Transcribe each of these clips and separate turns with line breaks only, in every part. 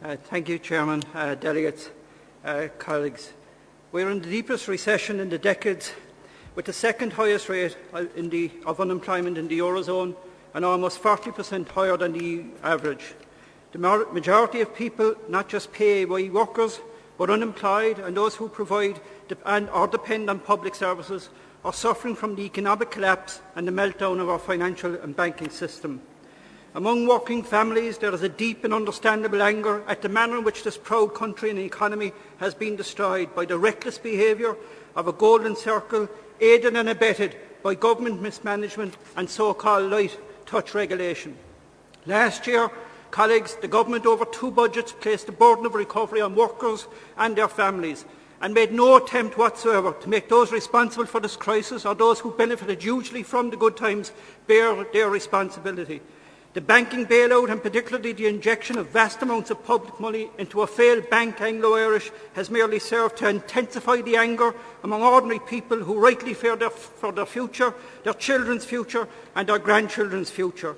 Thank you, Chairman, delegates, colleagues. We are in the deepest recession in the decades, with the second highest rate of unemployment in the Eurozone and almost 40% higher than the EU average. The majority of people, not just PAYE workers, but unemployed and those who provide or depend on public services, are suffering from the economic collapse and the meltdown of our financial and banking system. Among working families, there is a deep and understandable anger at the manner in which this proud country and economy has been destroyed by the reckless behaviour of a golden circle, aided and abetted by government mismanagement and so-called light touch regulation. Last year, colleagues, the government over two budgets placed the burden of recovery on workers and their families and made no attempt whatsoever to make those responsible for this crisis or those who benefited hugely from the good times bear their responsibility. The banking bailout, and particularly the injection of vast amounts of public money into a failed bank, Anglo-Irish, has merely served to intensify the anger among ordinary people who rightly fear for their future, their children's future and their grandchildren's future.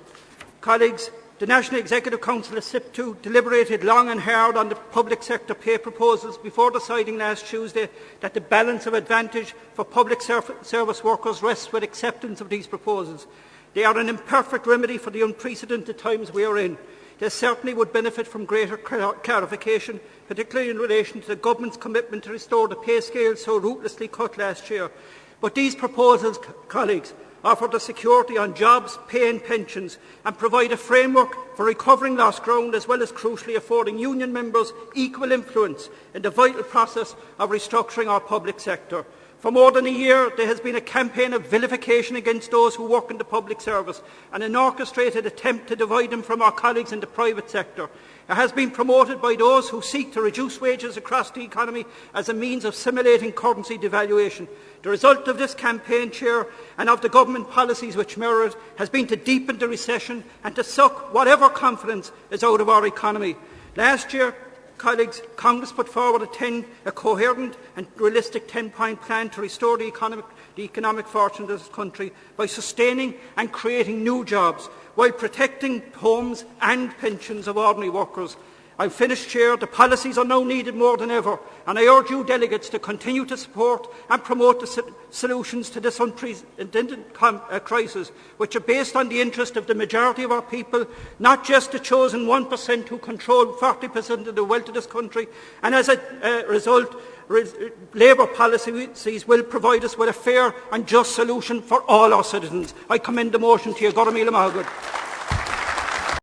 Colleagues, the National Executive Council of SIP2 deliberated long and hard on the public sector pay proposals before deciding last Tuesday that the balance of advantage for public service workers rests with acceptance of these proposals. They are an imperfect remedy for the unprecedented times we are in. They certainly would benefit from greater clarification, particularly in relation to the government's commitment to restore the pay scale so ruthlessly cut last year. But these proposals, colleagues, offer the security on jobs, pay and pensions and provide a framework for recovering lost ground, as well as crucially affording union members equal influence in the vital process of restructuring our public sector. For more than a year, there has been a campaign of vilification against those who work in the public service and an orchestrated attempt to divide them from our colleagues in the private sector. It has been promoted by those who seek to reduce wages across the economy as a means of simulating currency devaluation. The result of this campaign, Chair, and of the government policies which mirror it, has been to deepen the recession and to suck whatever confidence is out of our economy. Last year, colleagues, Congress put forward a coherent and realistic 10-point plan to restore the economic fortune of this country by sustaining and creating new jobs while protecting homes and pensions of ordinary workers. I finish, Chair. The policies are now needed more than ever, and I urge you delegates to continue to support and promote the solutions to this unprecedented crisis, which are based on the interest of the majority of our people, not just the chosen 1% who control 40% of the wealth of this country. And as a result, Labour policies will provide us with a fair and just solution for all our citizens. I commend the motion to you. Gormila Mahgood.